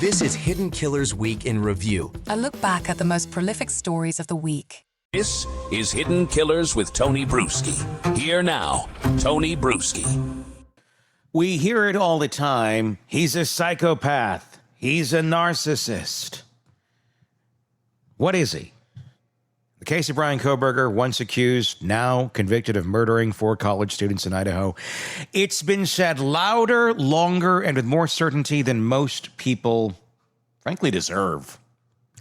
This is Hidden Killers Week in Review. A look back at the most prolific stories of the week. This is Hidden Killers with Tony Brueski. Here now, Tony Brueski. We hear it all the time. He's a psychopath. He's a narcissist. What is he? The case of Bryan Kohberger, once accused, now convicted of murdering 4 college students in Idaho. It's been said louder, longer, and with more certainty than most people, frankly, deserve.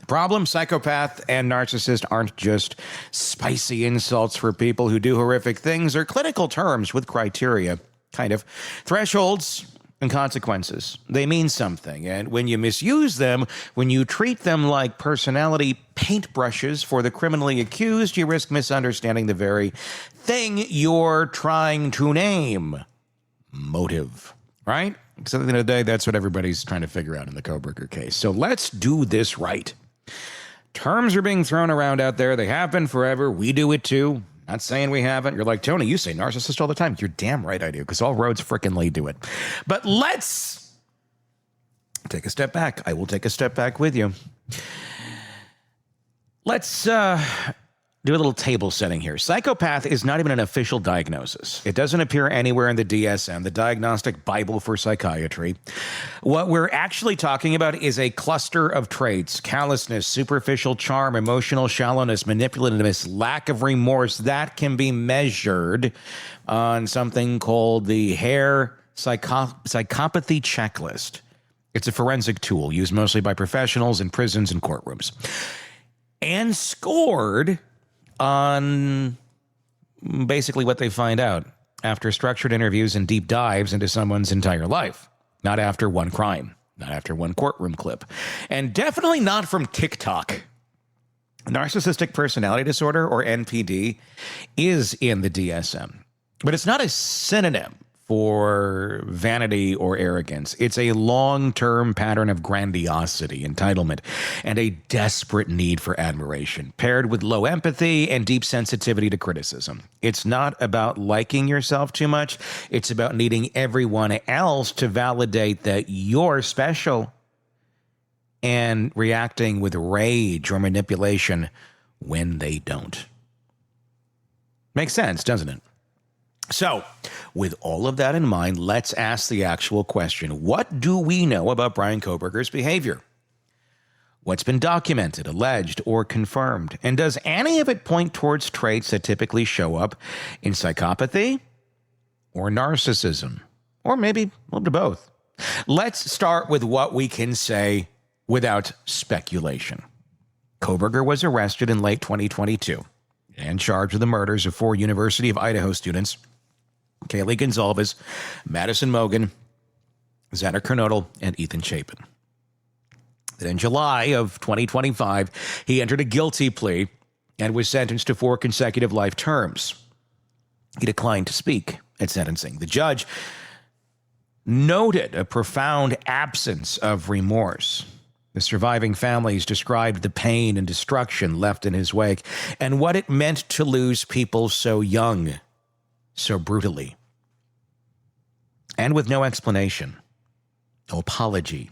Problem, psychopath and narcissist aren't just spicy insults for people who do horrific things. They're clinical terms with criteria, kind of thresholds and consequences. They mean something, and when you misuse them, when you treat them like personality paintbrushes for the criminally accused, you risk misunderstanding the very thing you're trying to name. Motive, right? Because at the end of the day, that's what everybody's trying to figure out in the Kohberger case. So let's do this right. Terms are being thrown around out there. They have been forever. We do it too. Not saying we haven't. You're like, Tony, you say narcissist all the time. You're damn right I do, because all roads frickin' lead to it. But let's take a step back. I will take a step back with you. Let's do a little table setting here. Psychopath is not even an official diagnosis. It doesn't appear anywhere in the DSM, the Diagnostic Bible for Psychiatry. What we're actually talking about is a cluster of traits: callousness, superficial charm, emotional shallowness, manipulativeness, lack of remorse, that can be measured on something called the Hare Psychopathy Checklist. It's a forensic tool used mostly by professionals in prisons and courtrooms, and scored on basically what they find out after structured interviews and deep dives into someone's entire life, not after one crime, not after one courtroom clip, and definitely not from TikTok. Narcissistic personality disorder, or NPD, is in the DSM, but it's not a synonym for vanity or arrogance. It's a long-term pattern of grandiosity, entitlement, and a desperate need for admiration, paired with low empathy and deep sensitivity to criticism. It's not about liking yourself too much. It's about needing everyone else to validate that you're special, and reacting with rage or manipulation when they don't. Makes sense, doesn't it? So, with all of that in mind, let's ask the actual question. What do we know about Bryan Kohberger's behavior? What's been documented, alleged, or confirmed? And does any of it point towards traits that typically show up in psychopathy or narcissism? Or maybe a little bit of both. Let's start with what we can say without speculation. Kohberger was arrested in late 2022 and charged with the murders of 4 University of Idaho students: Kaylee Gonzalez, Madison Mogan, Xander Kernodle, and Ethan Chapin. Then in July of 2025, he entered a guilty plea and was sentenced to 4 consecutive life terms. He declined to speak at sentencing. The judge noted a profound absence of remorse. The surviving families described the pain and destruction left in his wake and what it meant to lose people so young, so brutally, and with no explanation, no apology,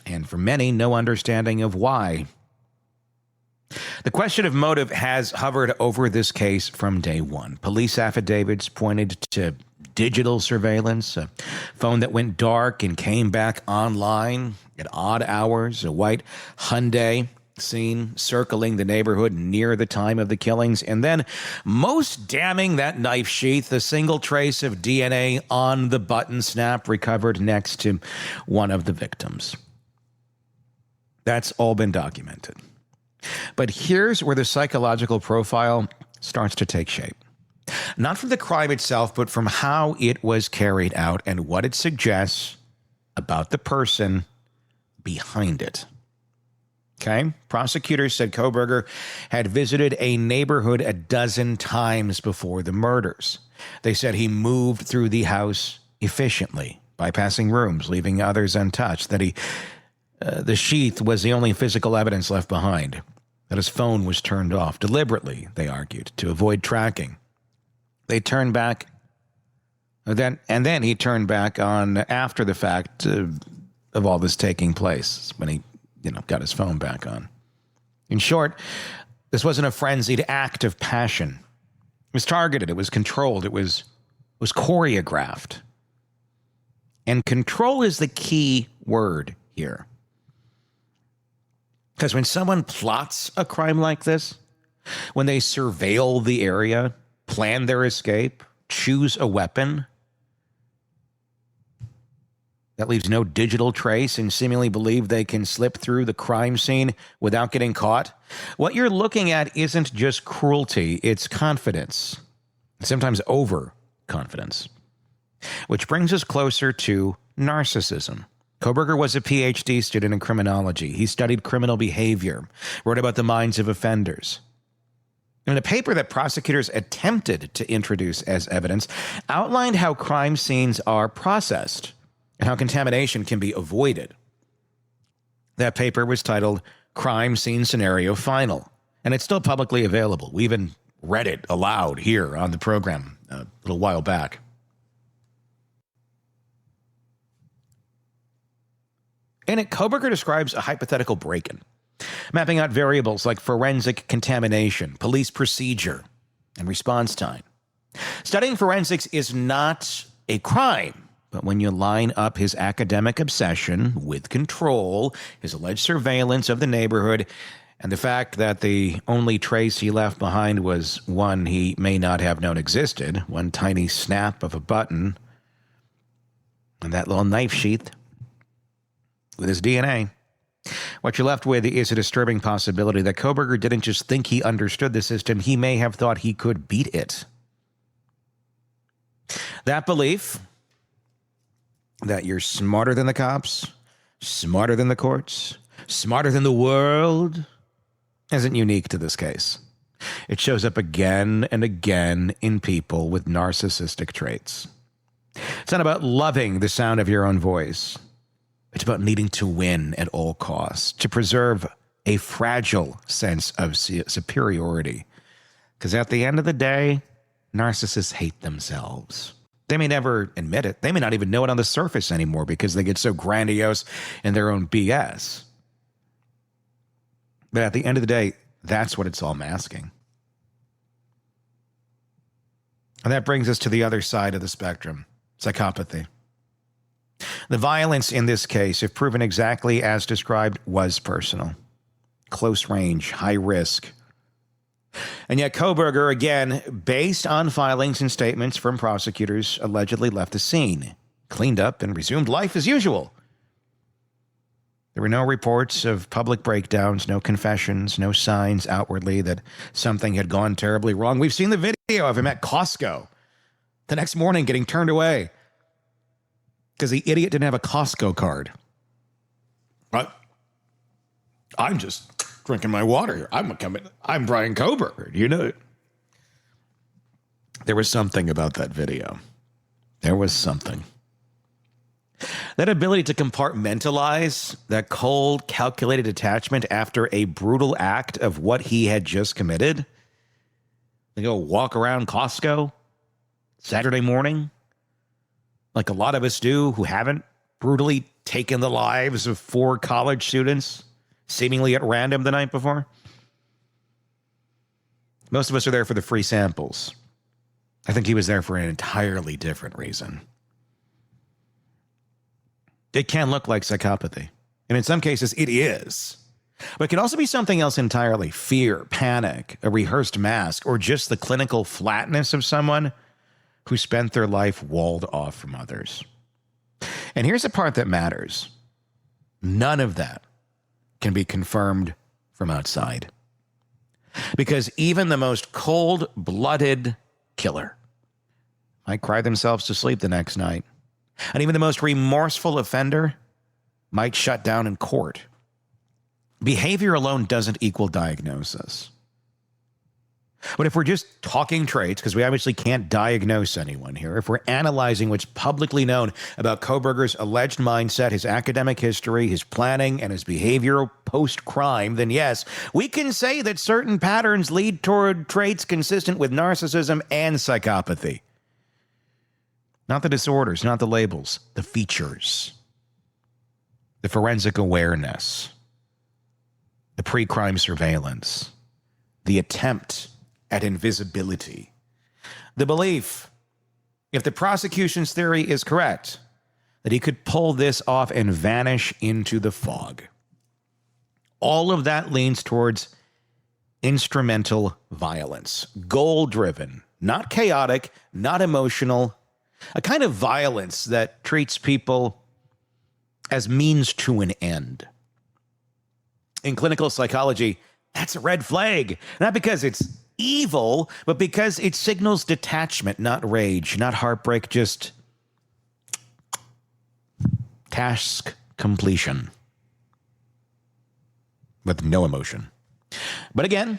and for many, no understanding of why. The question of motive has hovered over this case from day one. Police affidavits pointed to digital surveillance, a phone that went dark and came back online at odd hours, a white Hyundai seen circling the neighborhood near the time of the killings, and then, most damning, that knife sheath, a single trace of DNA on the button snap recovered next to one of the victims. That's all been documented. But here's where the psychological profile starts to take shape. Not from the crime itself, but from how it was carried out and what it suggests about the person behind it. Okay? Prosecutors said Kohberger had visited a neighborhood a dozen times before the murders. They said he moved through the house efficiently, bypassing rooms, leaving others untouched, that the sheath was the only physical evidence left behind, that his phone was turned off deliberately, they argued, to avoid tracking. They turned back, and then he turned back on after the fact of all this taking place when he, got his phone back on. In short, this wasn't a frenzied act of passion. It was targeted. It was controlled. It was choreographed. And control is the key word here. Because when someone plots a crime like this, when they surveil the area, plan their escape, choose a weapon that leaves no digital trace and seemingly believe they can slip through the crime scene without getting caught, what you're looking at isn't just cruelty, it's confidence, sometimes overconfidence. Which brings us closer to narcissism. Kohberger was a PhD student in criminology. He studied criminal behavior, wrote about the minds of offenders. In a paper that prosecutors attempted to introduce as evidence, outlined how crime scenes are processed and how contamination can be avoided. That paper was titled Crime Scene Scenario Final, and it's still publicly available. We even read it aloud here on the program a little while back. In it, Kohberger describes a hypothetical break-in, mapping out variables like forensic contamination, police procedure, and response time. Studying forensics is not a crime, but when you line up his academic obsession with control, his alleged surveillance of the neighborhood, and the fact that the only trace he left behind was one he may not have known existed, one tiny snap of a button, and that little knife sheath with his DNA, what you're left with is a disturbing possibility that Kohberger didn't just think he understood the system, he may have thought he could beat it. That belief that you're smarter than the cops, smarter than the courts, smarter than the world, isn't unique to this case. It shows up again and again in people with narcissistic traits. It's not about loving the sound of your own voice. It's about needing to win at all costs, to preserve a fragile sense of superiority. Because at the end of the day, narcissists hate themselves. They may never admit it. They may not even know it on the surface anymore because they get so grandiose in their own BS. But at the end of the day, that's what it's all masking. And that brings us to the other side of the spectrum, psychopathy. The violence in this case, if proven exactly as described, was personal. Close range, high risk. And yet Kohberger, again, based on filings and statements from prosecutors, allegedly left the scene, cleaned up, and resumed life as usual. There were no reports of public breakdowns, no confessions, no signs outwardly that something had gone terribly wrong. We've seen the video of him at Costco the next morning getting turned away because the idiot didn't have a Costco card. But I'm just drinking my water here. I'm Bryan Kohberger. You know, there was something about that video. There was something. That ability to compartmentalize, that cold, calculated attachment after a brutal act of what he had just committed. They go walk around Costco Saturday morning, like a lot of us do who haven't brutally taken the lives of 4 college students, seemingly at random the night before. Most of us are there for the free samples. I think he was there for an entirely different reason. It can look like psychopathy, and in some cases it is. But it can also be something else entirely. Fear, panic, a rehearsed mask, or just the clinical flatness of someone who spent their life walled off from others. And here's the part that matters. None of that can be confirmed from outside. Because even the most cold-blooded killer might cry themselves to sleep the next night. And even the most remorseful offender might shut down in court. Behavior alone doesn't equal diagnosis. But if we're just talking traits, because we obviously can't diagnose anyone here, if we're analyzing what's publicly known about Kohberger's alleged mindset, his academic history, his planning, and his behavior post-crime, then yes, we can say that certain patterns lead toward traits consistent with narcissism and psychopathy. Not the disorders, not the labels, the features. the forensic awareness, the pre-crime surveillance, the attempt at invisibility, the belief, if the prosecution's theory is correct, that he could pull this off and vanish into the fog. All of that leans towards instrumental violence, goal-driven, not chaotic, not emotional, a kind of violence that treats people as means to an end. In clinical psychology, that's a red flag, not because it's evil, but because it signals detachment, not rage, not heartbreak, just task completion with no emotion. But again,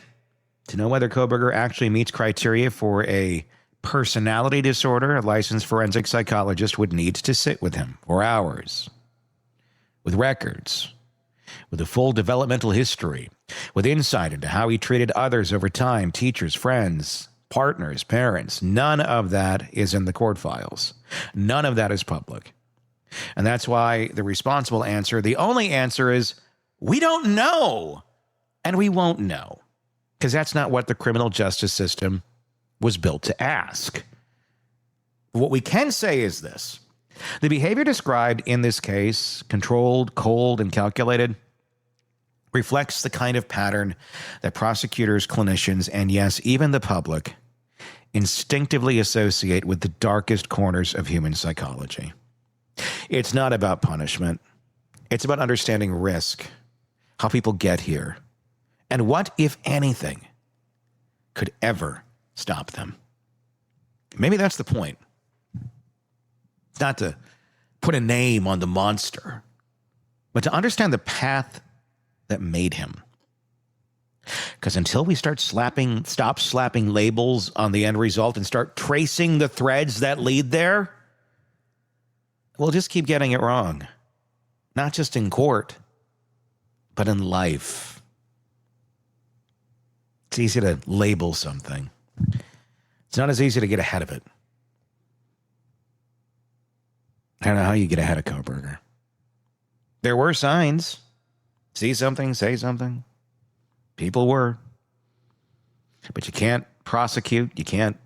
to know whether Kohberger actually meets criteria for a personality disorder, a licensed forensic psychologist would need to sit with him for hours, with records, with a full developmental history, with insight into how he treated others over time, teachers, friends, partners, parents. None of that is in the court files. None of that is public. And that's why the responsible answer, the only answer is, we don't know. And we won't know. Because that's not what the criminal justice system was built to ask. What we can say is this. The behavior described in this case, controlled, cold, and calculated, reflects the kind of pattern that prosecutors, clinicians, and yes, even the public, instinctively associate with the darkest corners of human psychology. It's not about punishment. It's about understanding risk, how people get here, and what, if anything, could ever stop them. Maybe that's the point. Not to put a name on the monster, but to understand the path that made him. Because until we stop slapping labels on the end result and start tracing the threads that lead there, we'll just keep getting it wrong. Not just in court, but in life. It's easy to label something. It's not as easy to get ahead of it. I don't know how you get ahead of Kohberger. There were signs. See something, say something. People were. But you can't prosecute. You can't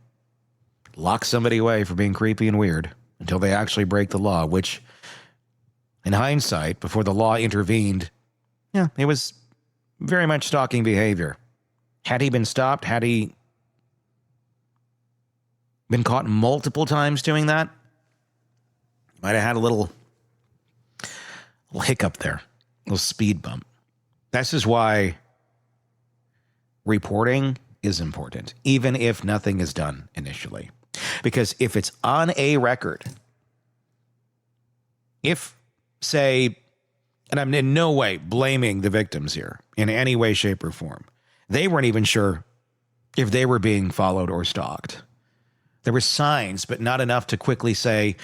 lock somebody away for being creepy and weird until they actually break the law, which, in hindsight, before the law intervened, yeah, it was very much stalking behavior. Had he been stopped, had he been caught multiple times doing that, might have had a little hiccup there, a little speed bump. This is why reporting is important, even if nothing is done initially. Because if it's on a record, if, say, and I'm in no way blaming the victims here in any way, shape, or form, they weren't even sure if they were being followed or stalked. There were signs, but not enough to quickly say,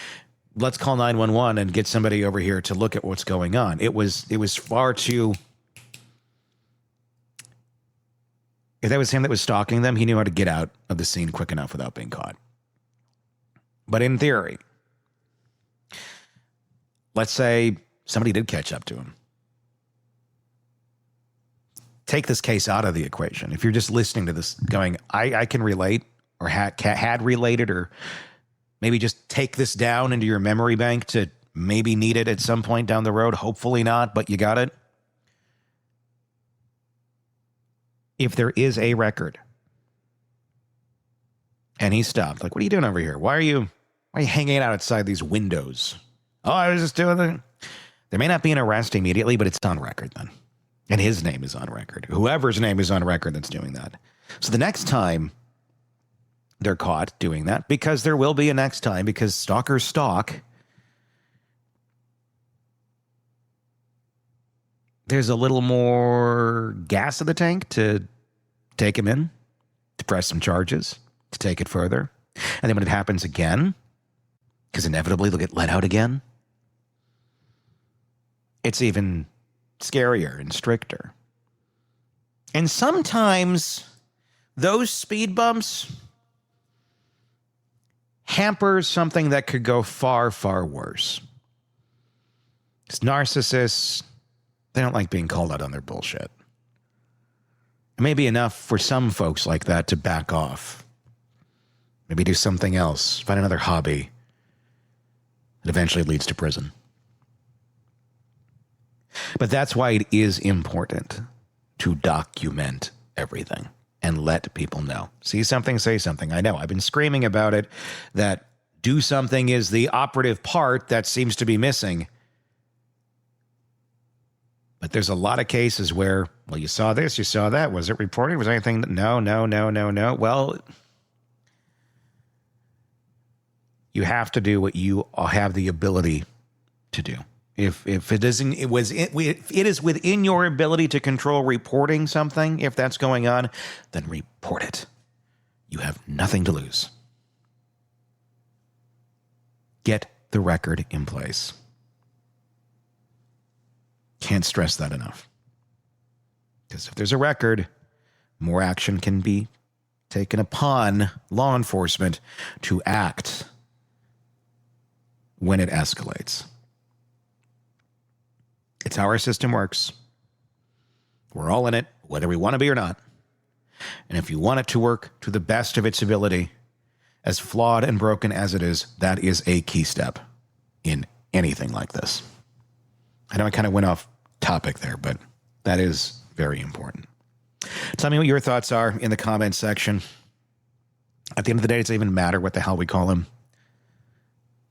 let's call 911 and get somebody over here to look at what's going on. It was far too... If that was him that was stalking them, he knew how to get out of the scene quick enough without being caught. But in theory, let's say somebody did catch up to him. Take this case out of the equation. If you're just listening to this going, I can relate, or had related, or maybe just take this down into your memory bank to maybe need it at some point down the road. Hopefully not, but you got it. If there is a record and he stopped, like, what are you doing over here? Why are you hanging out outside these windows? Oh, I was just doing it. There may not be an arrest immediately, but it's on record then. And his name is on record. Whoever's name is on record that's doing that. So the next time they're caught doing that, because there will be a next time, because stalkers stalk, there's a little more gas in the tank to take him in, to press some charges, to take it further. And then when it happens again, because inevitably they'll get let out again, it's even scarier and stricter. And sometimes those speed bumps hamper something that could go far, far worse. Because narcissists, they don't like being called out on their bullshit. It may be enough for some folks like that to back off. Maybe do something else, find another hobby that eventually leads to prison. But that's why it is important to document everything and let people know. See something, say something. I know, I've been screaming about it, that do something is the operative part that seems to be missing. But there's a lot of cases where, well, you saw this, you saw that. Was it reported? Was anything? No. Well, you have to do what you have the ability to do. If it isn't, it is within your ability to control reporting something. If that's going on, then report it. You have nothing to lose. Get the record in place. Can't stress that enough. Because if there's a record, more action can be taken upon law enforcement to act when it escalates. It's how our system works. We're all in it, whether we want to be or not. And if you want it to work to the best of its ability, as flawed and broken as it is, that is a key step in anything like this. I know I kind of went off topic there, but that is very important. Tell me what your thoughts are in the comments section. At the end of the day, does it even matter what the hell we call him?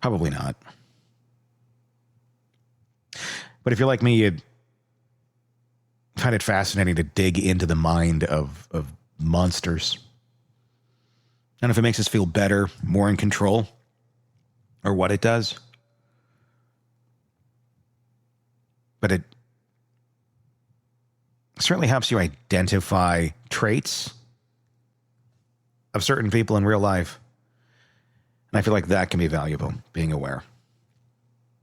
Probably not. But if you're like me, you'd find it fascinating to dig into the mind of monsters. I don't know if it makes us feel better, more in control, or what it does. But it certainly helps you identify traits of certain people in real life. And I feel like that can be valuable, being aware.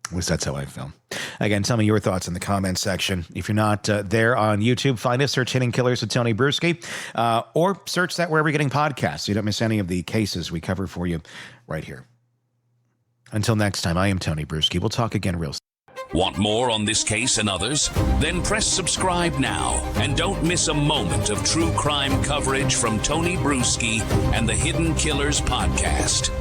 At least that's how I feel. Again, tell me your thoughts in the comments section. If you're not there on YouTube, find us, search Hidden Killers with Tony Brueski, or search that wherever you're getting podcasts so you don't miss any of the cases we cover for you right here. Until next time, I am Tony Brueski. We'll talk again real soon. Want more on this case and others? Then press subscribe now and don't miss a moment of true crime coverage from Tony Brueski and the Hidden Killers podcast.